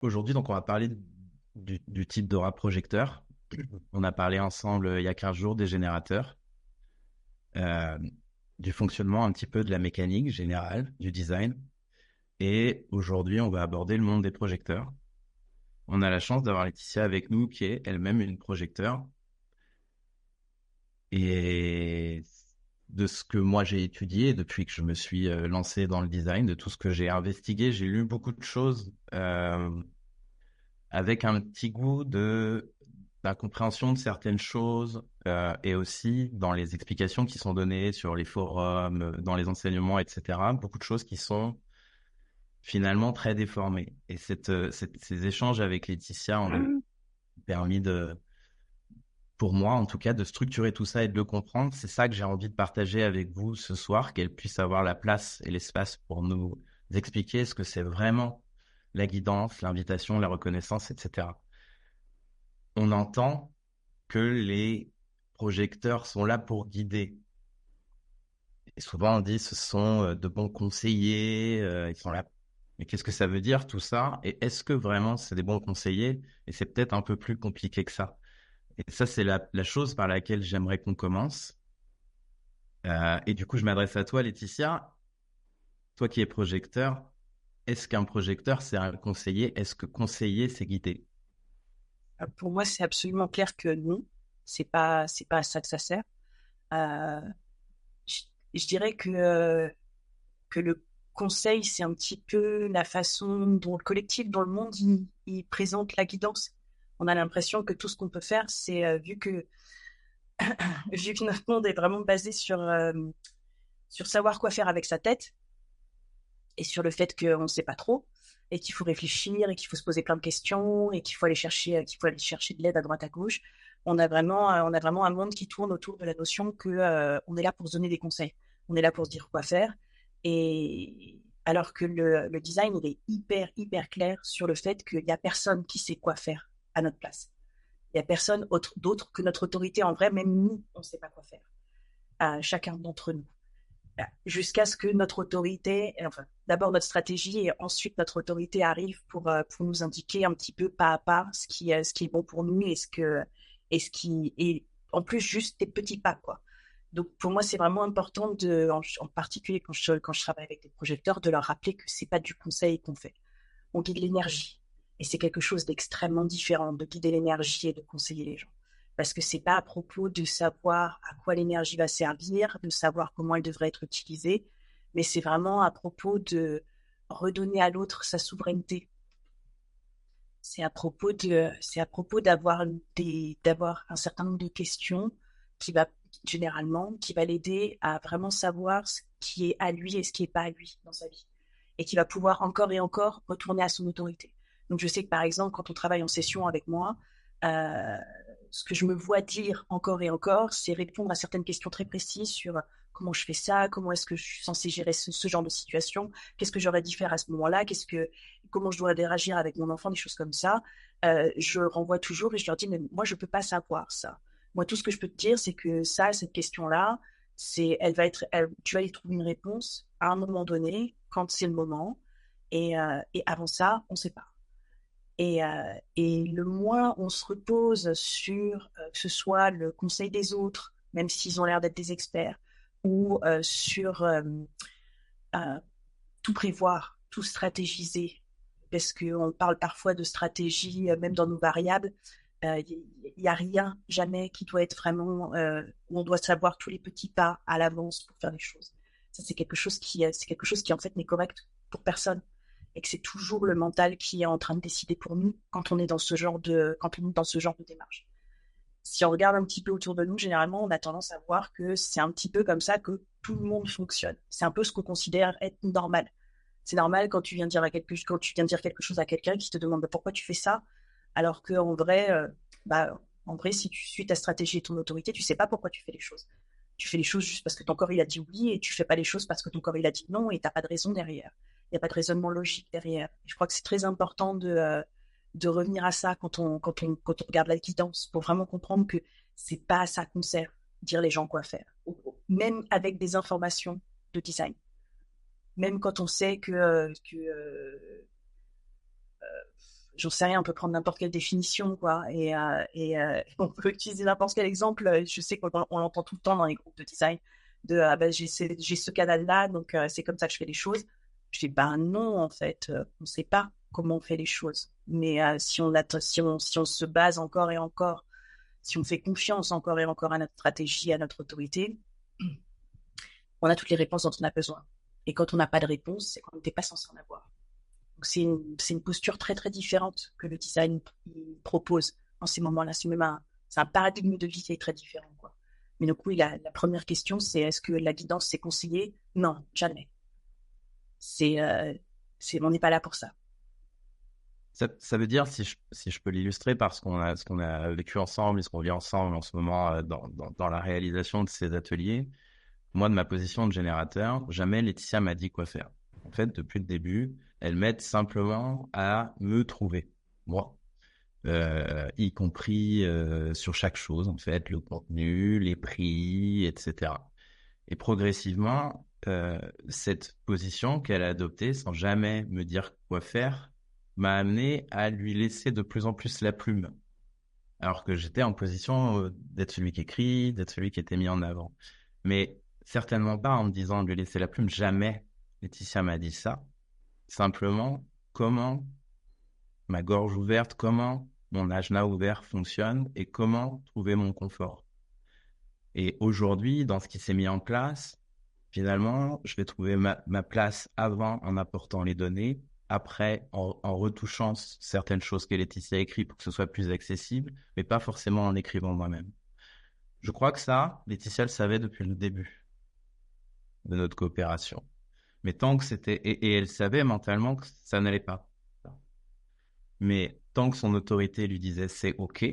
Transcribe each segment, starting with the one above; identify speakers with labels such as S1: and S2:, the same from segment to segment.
S1: Aujourd'hui, donc, on va parler du type d'aura projecteur. On a parlé ensemble il y a 15 jours des générateurs, euh, du fonctionnement un petit peu de la mécanique générale, du design. Et aujourd'hui, on va aborder le monde des projecteurs. On a la chance d'avoir Laetitia avec nous, qui est elle-même une projecteur. Et de ce que moi j'ai étudié depuis que je me suis lancé dans le design, de tout ce que j'ai investigué, j'ai lu beaucoup de choses avec un petit goût de la compréhension de certaines choses et aussi dans les explications qui sont données sur les forums, dans les enseignements, etc. Beaucoup de choses qui sont finalement très déformées. Et ces échanges avec Laetitia ont permis pour moi en tout cas, de structurer tout ça et de le comprendre. C'est ça que j'ai envie de partager avec vous ce soir, qu'elle puisse avoir la place et l'espace pour nous expliquer ce que c'est vraiment la guidance, l'invitation, la reconnaissance, etc. On entend que les projecteurs sont là pour guider. Et souvent, on dit ce sont de bons conseillers, ils sont là. Mais qu'est-ce que ça veut dire tout ça? Et est-ce que vraiment c'est des bons conseillers? Et c'est peut-être un peu plus compliqué que ça. Et ça, c'est la chose par laquelle j'aimerais qu'on commence. Et du coup, je m'adresse à toi, Laetitia. Toi qui es projecteur, est-ce qu'un projecteur, c'est un conseiller? Est-ce que conseiller, c'est guider?
S2: Pour moi, c'est absolument clair que non, c'est pas à ça que ça sert. Euh, je, je dirais que le conseil, c'est un petit peu la façon dont le collectif, dans le monde, il présente la guidance. On a l'impression que tout ce qu'on peut faire, c'est vu que notre monde est vraiment basé sur savoir quoi faire avec sa tête et sur le fait qu'on ne sait pas trop et qu'il faut réfléchir et qu'il faut se poser plein de questions et qu'il faut aller chercher de l'aide à droite à gauche. On a vraiment un monde qui tourne autour de la notion que on est là pour se donner des conseils, on est là pour se dire quoi faire. Et alors que le design, il est hyper clair sur le fait qu'il n'y a personne qui sait quoi faire à notre place. Il n'y a personne d'autre que notre autorité en vrai, même nous, on ne sait pas quoi faire, à chacun d'entre nous, jusqu'à ce que notre autorité, enfin, d'abord notre stratégie et ensuite notre autorité arrive pour nous indiquer un petit peu pas à pas ce qui est bon pour nous et ce qui est en plus juste des petits pas, quoi. Donc pour moi, c'est vraiment important en particulier quand je travaille avec des projecteurs, de leur rappeler que c'est pas du conseil qu'on fait. On guide l'énergie. Et c'est quelque chose d'extrêmement différent de guider l'énergie et de conseiller les gens. Parce que c'est pas à propos de savoir à quoi l'énergie va servir, de savoir comment elle devrait être utilisée, mais c'est vraiment à propos de redonner à l'autre sa souveraineté. C'est à propos d'avoir un certain nombre de questions qui va, généralement, qui va l'aider à vraiment savoir ce qui est à lui et ce qui est pas à lui dans sa vie. Et qui va pouvoir encore et encore retourner à son autorité. Donc, je sais que par exemple, quand on travaille en session avec moi, euh, ce que je me vois dire encore et encore, c'est répondre à certaines questions très précises sur comment je fais ça, comment est-ce que je suis censé gérer ce genre de situation, qu'est-ce que j'aurais dû faire à ce moment-là, comment je dois interagir avec mon enfant, des choses comme ça. Je renvoie toujours et je leur dis, mais moi, je peux pas savoir ça. Moi, tout ce que je peux te dire, c'est que ça, cette question-là, tu vas y trouver une réponse à un moment donné, quand c'est le moment. Et avant ça, on ne sait pas. Et le moins on se repose sur que ce soit le conseil des autres, même s'ils ont l'air d'être des experts, ou sur euh, tout prévoir, tout stratégiser, parce qu'on parle parfois de stratégie, même dans nos variables, il n'y a rien, jamais, qui doit être vraiment, où on doit savoir tous les petits pas à l'avance pour faire les choses. Ça, c'est quelque chose qui en fait n'est correct pour personne. Et que c'est toujours le mental qui est en train de décider pour nous quand on est quand on est dans ce genre de démarche. Si on regarde un petit peu autour de nous, généralement, on a tendance à voir que c'est un petit peu comme ça que tout le monde fonctionne. C'est un peu ce qu'on considère être normal. C'est normal quand tu viens dire quelque chose à quelqu'un qui te demande pourquoi tu fais ça, alors que en vrai, si tu suis ta stratégie et ton autorité, tu sais pas pourquoi tu fais les choses. Tu fais les choses juste parce que ton corps il a dit oui et tu fais pas les choses parce que ton corps il a dit non et t'as pas de raison derrière. Il n'y a pas de raisonnement logique derrière. Et je crois que c'est très important de revenir à ça quand on regarde la guidance pour vraiment comprendre que c'est pas à ça qu'on sert, dire les gens quoi faire. Même avec des informations de design. Même quand on sait j'en sais rien, on peut prendre n'importe quelle définition, quoi, on peut utiliser n'importe quel exemple. Je sais qu'on l'entend tout le temps dans les groupes de design, j'ai ce canal-là, donc c'est comme ça que je fais les choses. Je dis, ben non, en fait, on ne sait pas comment on fait les choses. Mais si on se base encore et encore, si on fait confiance encore et encore à notre stratégie, à notre autorité, on a toutes les réponses dont on a besoin. Et quand on n'a pas de réponse, c'est qu'on n'était pas censé en avoir. Donc c'est une posture très très différente que le design propose en ces moments-là. C'est un paradigme de vie qui est très différent, quoi. Mais donc oui, la première question, c'est est-ce que la guidance c'est conseillé? Non, jamais. On n'est pas là pour ça.
S1: Ça veut dire, si je peux l'illustrer par ce qu'on a vécu ensemble et ce qu'on vit ensemble en ce moment dans la réalisation de ces ateliers, moi, de ma position de générateur, jamais Laetitia m'a dit quoi faire. En fait, depuis le début, elle m'aide simplement à me trouver, moi, y compris sur chaque chose, en fait, le contenu, les prix, etc. Et progressivement, cette position qu'elle a adoptée, sans jamais me dire quoi faire, m'a amené à lui laisser de plus en plus la plume. Alors que j'étais en position d'être celui qui écrit, d'être celui qui était mis en avant. Mais certainement pas en me disant de lui laisser la plume. Jamais Laetitia m'a dit ça. Simplement, comment ma gorge ouverte, comment mon ajna ouvert fonctionne et comment trouver mon confort. Et aujourd'hui, dans ce qui s'est mis en place, finalement, je vais trouver ma place avant en apportant les données, après en retouchant certaines choses que Laetitia a écrites pour que ce soit plus accessible, mais pas forcément en écrivant moi-même. Je crois que ça, Laetitia le savait depuis le début de notre coopération. Mais tant que et elle savait mentalement que ça n'allait pas. Mais tant que son autorité lui disait c'est OK,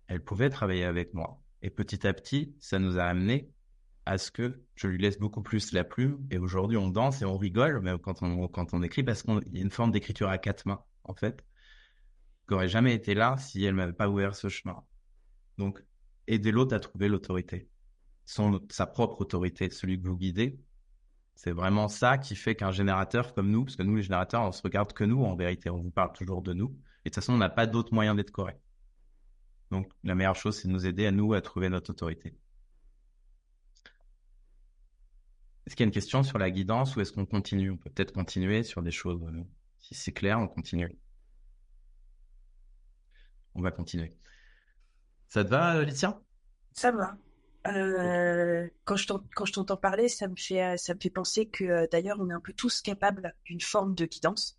S1: elle pouvait travailler avec moi. Et petit à petit, ça nous a amené à ce que je lui laisse beaucoup plus la plume. Et aujourd'hui, on danse et on rigole, même quand on écrit, parce qu'il y a une forme d'écriture à quatre mains, en fait, qui n'aurait jamais été là si elle m'avait pas ouvert ce chemin. Donc, aider l'autre à trouver l'autorité, sa propre autorité, celui que vous guidez. C'est vraiment ça qui fait qu'un générateur comme nous, parce que nous, les générateurs, on se regarde que nous, en vérité, on vous parle toujours de nous. Et de toute façon, on n'a pas d'autre moyen d'être correct. Donc, la meilleure chose, c'est de nous aider à nous à trouver notre autorité. Est-ce qu'il y a une question sur la guidance ou est-ce qu'on continue? On peut peut-être continuer sur des choses. Si c'est clair, on continue. On va continuer. Ça te va, Laetitia?
S2: Ça va. Quand je t'entends parler, ça me fait penser que d'ailleurs, on est un peu tous capables d'une forme de guidance.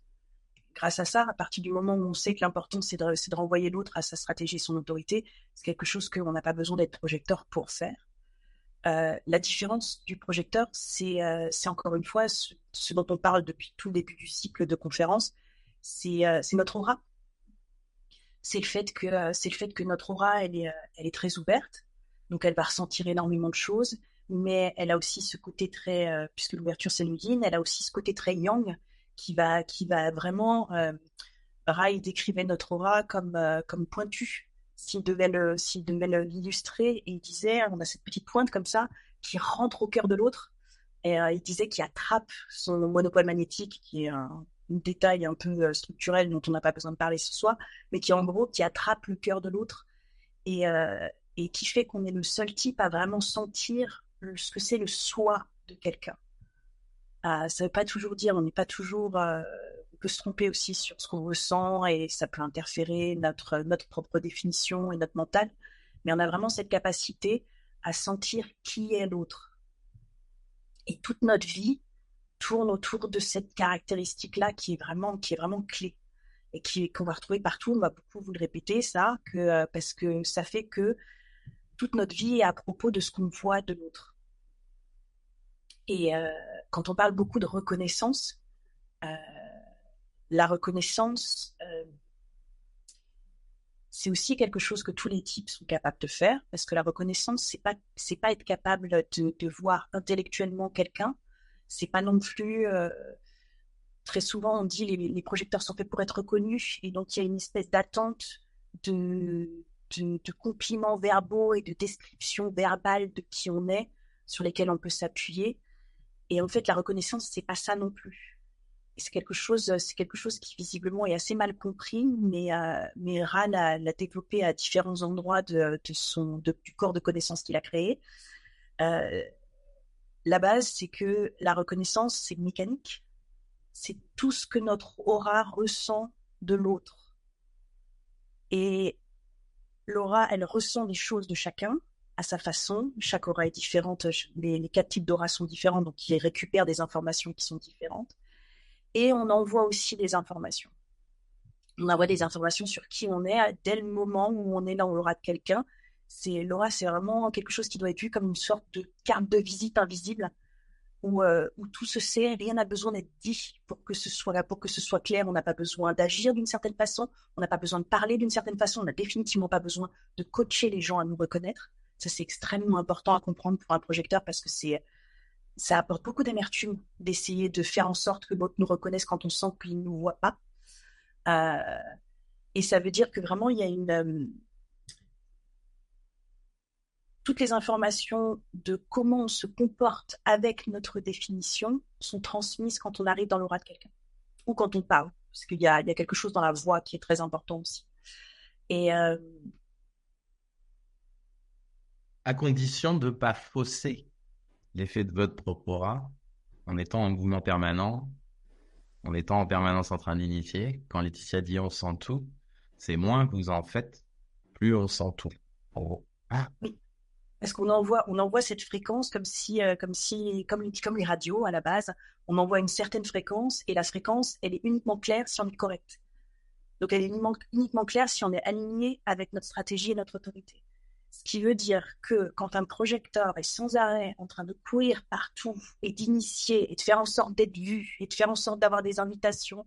S2: Grâce à ça, à partir du moment où on sait que l'important, c'est de renvoyer l'autre à sa stratégie et son autorité, c'est quelque chose qu'on n'a pas besoin d'être projecteur pour faire. La différence du projecteur, c'est encore une fois ce dont on parle depuis tout le début du cycle de conférence, c'est notre aura. C'est le fait que notre aura, elle est très ouverte, donc elle va ressentir énormément de choses, mais elle a aussi ce côté très, puisque l'ouverture c'est le yin, elle a aussi ce côté très yang qui va vraiment, Rai décrivait notre aura comme pointue. S'il devait l'illustrer, et il disait, on a cette petite pointe comme ça qui rentre au cœur de l'autre, et il disait qu'il attrape son monopole magnétique, qui est un détail un peu structurel dont on n'a pas besoin de parler ce soir, mais qui en gros qui attrape le cœur de l'autre et, euh, et qui fait qu'on est le seul type à vraiment sentir ce que c'est le soi de quelqu'un. Ça veut pas toujours dire, on n'est pas toujours, on peut se tromper aussi sur ce qu'on ressent et ça peut interférer notre propre définition et notre mental, mais on a vraiment cette capacité à sentir qui est l'autre. Et toute notre vie tourne autour de cette caractéristique-là qui est vraiment clé et qu'on va retrouver partout. On va beaucoup vous le répéter, ça, parce que ça fait que toute notre vie est à propos de ce qu'on voit de l'autre. Et quand on parle beaucoup de reconnaissance, euh, la reconnaissance, c'est aussi quelque chose que tous les types sont capables de faire, parce que la reconnaissance, c'est pas être capable de voir intellectuellement quelqu'un, c'est pas non plus très souvent, on dit les projecteurs sont faits pour être reconnus, et donc il y a une espèce d'attente de compliments verbaux et de descriptions verbales de qui on est, sur lesquels on peut s'appuyer. Et en fait, la reconnaissance, c'est pas ça non plus. C'est quelque chose qui visiblement est assez mal compris, mais Ra l'a développé à différents endroits du corps de connaissances qu'il a créé. Euh, la base, c'est que la reconnaissance, c'est mécanique. C'est tout ce que notre aura ressent de l'autre. Et l'aura, elle ressent les choses de chacun à sa façon. Chaque aura est différente. Les 4 types d'aura sont différents, donc il récupère des informations qui sont différentes. Et on envoie aussi des informations. On envoie des informations sur qui on est dès le moment où on est dans l'aura de quelqu'un. L'aura, c'est vraiment quelque chose qui doit être vu comme une sorte de carte de visite invisible où tout se sait, rien n'a besoin d'être dit pour que ce soit clair. On n'a pas besoin d'agir d'une certaine façon, on n'a pas besoin de parler d'une certaine façon, on n'a définitivement pas besoin de coacher les gens à nous reconnaître. Ça, c'est extrêmement important à comprendre pour un projecteur parce que ça apporte beaucoup d'amertume d'essayer de faire en sorte que l'autre nous reconnaisse quand on sent qu'il ne nous voit pas. Et ça veut dire que vraiment, il y a toutes les informations de comment on se comporte avec notre définition sont transmises quand on arrive dans l'aura de quelqu'un ou quand on parle, parce qu'il y a quelque chose dans la voix qui est très important aussi. Et
S1: À condition de ne pas fausser l'effet de votre propre aura en étant en mouvement permanent, en étant en permanence en train d'initier. Quand Laetitia dit on sent tout, c'est moins que vous en faites, plus on sent tout. En gros. Ah,
S2: oui, parce qu'on envoie cette fréquence comme les radios à la base, on envoie une certaine fréquence et la fréquence, elle est uniquement claire si on est correct. Donc elle est uniquement claire si on est aligné avec notre stratégie et notre autorité. Ce qui veut dire que quand un projecteur est sans arrêt en train de courir partout et d'initier et de faire en sorte d'être vu et de faire en sorte d'avoir des invitations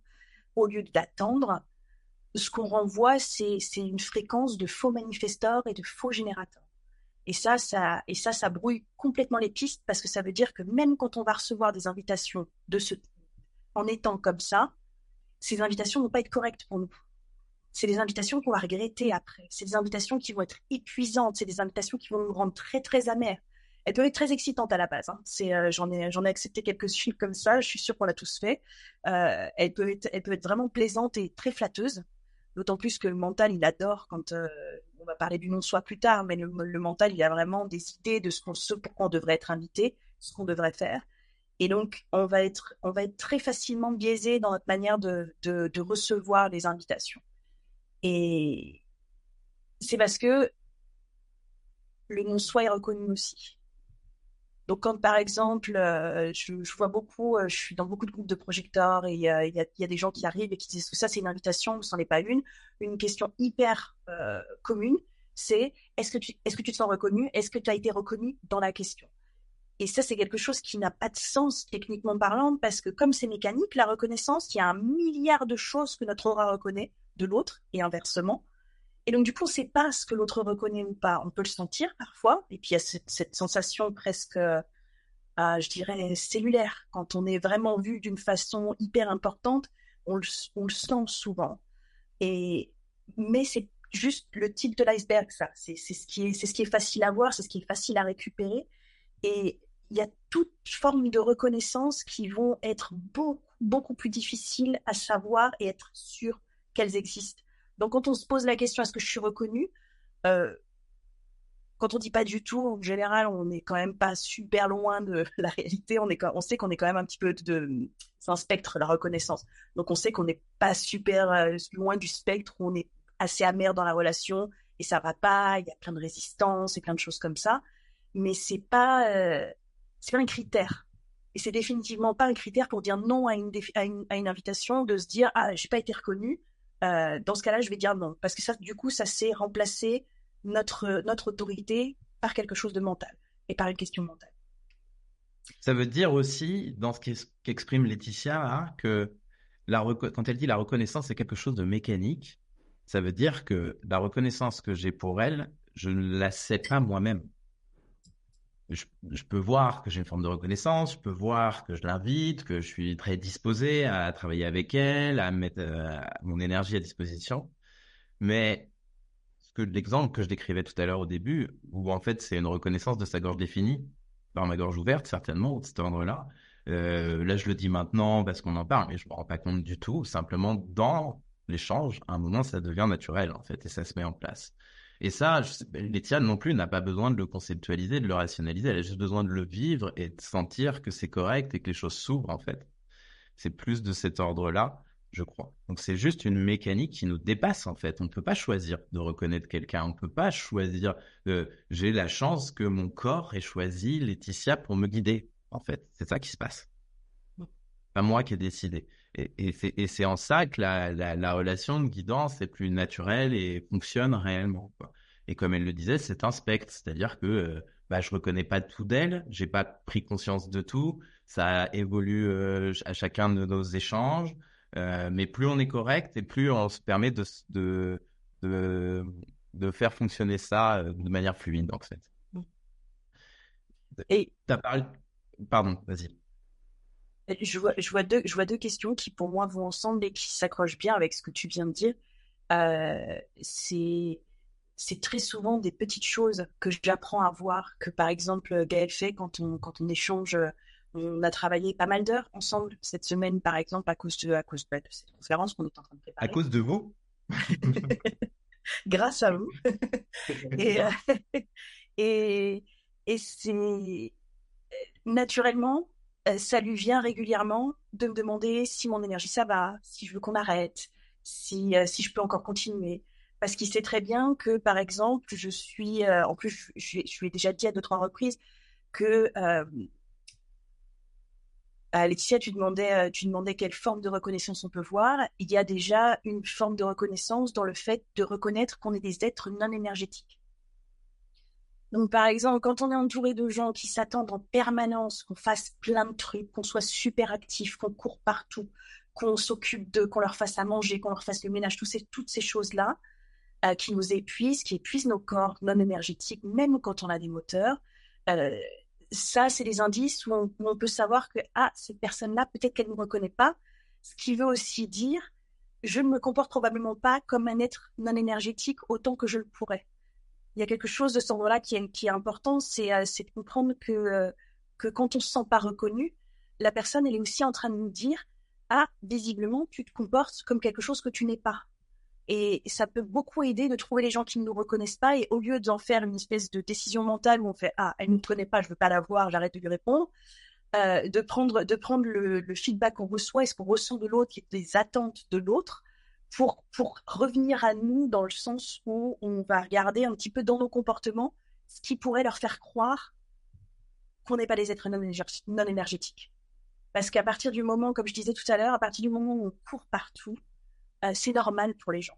S2: au lieu d'attendre, ce qu'on renvoie, c'est une fréquence de faux manifesteurs et de faux générateurs. Et ça brouille complètement les pistes parce que ça veut dire que même quand on va recevoir des invitations en étant comme ça, ces invitations ne vont pas être correctes pour nous. C'est des invitations qu'on va regretter après. C'est des invitations qui vont être épuisantes. C'est des invitations qui vont nous rendre très, très amers. Elles peuvent être très excitantes à la base. Hein. J'en ai accepté quelques-unes comme ça. Je suis sûre qu'on l'a tous fait. Elles peuvent être vraiment plaisantes et très flatteuses. D'autant plus que le mental, il adore quand on va parler du non-soi plus tard, mais le mental, il a vraiment des idées de ce pourquoi on devrait être invité, ce qu'on devrait faire. Et donc, on va être très facilement biaisé dans notre manière de recevoir les invitations. Et c'est parce que le non-soi est reconnu aussi. Donc, quand par exemple, je vois beaucoup, je suis dans beaucoup de groupes de projecteurs et il y a des gens qui arrivent et qui disent que ça, c'est une invitation, ce n'en est pas une. Une question hyper commune, c'est est-ce que tu te sens reconnu? Est-ce que tu as été reconnu dans la question? Et ça, c'est quelque chose qui n'a pas de sens techniquement parlant parce que comme c'est mécanique, la reconnaissance, il y a 1 milliard de choses que notre aura reconnaît de l'autre et inversement. Et donc, du coup, on ne sait pas ce que l'autre reconnaît ou pas. On peut le sentir parfois. Et puis, il y a cette sensation presque, je dirais, cellulaire. Quand on est vraiment vu d'une façon hyper importante, on le sent souvent. Mais c'est juste le type de l'iceberg, ça. C'est ce qui est facile à voir, c'est ce qui est facile à récupérer. Et il y a toute forme de reconnaissance qui vont être beaucoup, beaucoup plus difficiles à savoir et être sûr qu'elles existent. Donc, quand on se pose la question, est-ce que je suis reconnue euh, Quand on dit pas du tout, en général, on n'est quand même pas super loin de la réalité. On sait qu'on est quand même un petit peu c'est un spectre, la reconnaissance. Donc, on sait qu'on n'est pas super loin du spectre où on est assez amer dans la relation et ça va pas, il y a plein de résistance et plein de choses comme ça. Mais c'est pas un critère. Et c'est définitivement pas un critère pour dire non à une invitation, de se dire ah j'ai pas été reconnu. Dans ce cas-là, je vais dire non parce que ça, du coup, ça s'est remplacé notre autorité par quelque chose de mental et par une question mentale.
S1: ça veut dire aussi, dans ce qu'exprime Laetitia, là, que quand elle dit la reconnaissance, c'est quelque chose de mécanique, ça veut dire que la reconnaissance que j'ai pour elle, je ne la sais pas moi-même. Je peux voir que j'ai une forme de reconnaissance, je peux voir que je l'invite, que je suis très disposé à travailler avec elle, à mettre mon énergie à disposition. Mais l'exemple que je décrivais tout à l'heure au début, où en fait c'est une reconnaissance de sa gorge définie, par ma gorge ouverte certainement, de cet ordre-là, Là, je le dis maintenant parce qu'on en parle, mais je me rends pas compte du tout. Simplement, dans l'échange, à un moment, ça devient naturel, en fait, et ça se met en place. Et ça, Laetitia non plus n'a pas besoin de le conceptualiser, de le rationaliser. Elle a juste besoin de le vivre et de sentir que c'est correct et que les choses s'ouvrent, en fait. C'est plus de cet ordre-là, je crois. Donc c'est juste une mécanique qui nous dépasse en fait. On ne peut pas choisir de reconnaître quelqu'un. On ne peut pas choisir. J'ai la chance que mon corps ait choisi Laetitia pour me guider. En fait, c'est ça qui se passe. Pas moi qui ai décidé. Et c'est en ça que la relation de guidance est plus naturelle et fonctionne réellement, quoi. Et comme elle le disait, c'est un spectre, c'est-à-dire que je reconnais pas tout d'elle, j'ai pas pris conscience de tout, ça évolue à chacun de nos échanges, mais plus on est correct et plus on se permet de, de faire fonctionner ça de manière fluide, en fait.
S2: Et
S1: T'as parlé... Pardon, vas-y.
S2: je vois deux questions qui pour moi vont ensemble et qui s'accrochent bien avec ce que tu viens de dire. Euh, c'est c'est très souvent des petites choses que j'apprends à voir, que par exemple Gaël fait quand on échange. On a travaillé pas mal d'heures ensemble cette semaine, par exemple, à cause de cette conférence qu'on est en train de
S1: À
S2: préparer.
S1: cause de vous?
S2: Grâce à vous. Et, et, et c'est naturellement, ça lui vient régulièrement de me demander si mon énergie ça va, si je veux qu'on arrête, si je peux encore continuer. Parce qu'il sait très bien que, par exemple, je suis, en plus, je lui ai déjà dit à deux, trois reprises que, Laetitia, tu demandais quelle forme de reconnaissance on peut voir. Il y a déjà une forme de reconnaissance dans le fait de reconnaître qu'on est des êtres non énergétiques. Donc, par exemple, quand on est entouré de gens qui s'attendent en permanence qu'on fasse plein de trucs, qu'on soit super actif, qu'on court partout, qu'on s'occupe d'eux, qu'on leur fasse à manger, qu'on leur fasse le ménage, toutes ces choses-là qui nous épuisent, qui épuisent nos corps non énergétiques, même quand on a des moteurs, euh, ça, c'est des indices où on peut savoir que ah, cette personne-là, peut-être qu'elle ne me reconnaît pas, ce qui veut aussi dire je ne me comporte probablement pas comme un être non énergétique autant que je le pourrais. Il y a quelque chose de ce genre-là qui est important, c'est de comprendre que quand on ne se sent pas reconnu, la personne, elle est aussi en train de nous dire ah, visiblement, tu te comportes comme quelque chose que tu n'es pas. Et ça peut beaucoup aider de trouver les gens qui ne nous reconnaissent pas et au lieu d'en faire une espèce de décision mentale où on fait ah, elle ne me connaît pas, je ne veux pas la voir, j'arrête de lui répondre, de prendre le feedback qu'on reçoit et ce qu'on ressent de l'autre, les attentes de l'autre, pour revenir à nous dans le sens où on va regarder un petit peu dans nos comportements ce qui pourrait leur faire croire qu'on n'est pas des êtres non énergétiques. Parce qu'à partir du moment, comme je disais tout à l'heure, à partir du moment où on court partout, c'est normal pour les gens.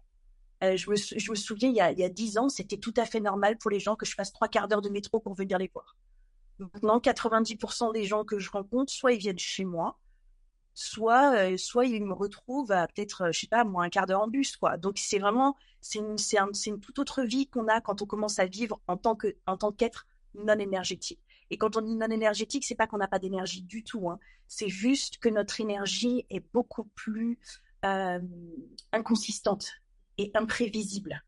S2: Je me souviens, il y a 10 ans, c'était tout à fait normal pour les gens que je fasse 3 quarts d'heure de métro pour venir les voir. Maintenant, 90% des gens que je rencontre, soit ils viennent chez moi, soit ils me retrouvent à peut-être, je sais pas, moi, un quart d'heure en bus, quoi. Donc, c'est vraiment, c'est une toute autre vie qu'on a quand on commence à vivre en tant qu'être non énergétique. Et quand on dit non énergétique, c'est pas qu'on n'a pas d'énergie du tout, hein. C'est juste que notre énergie est beaucoup plus inconsistante et imprévisible.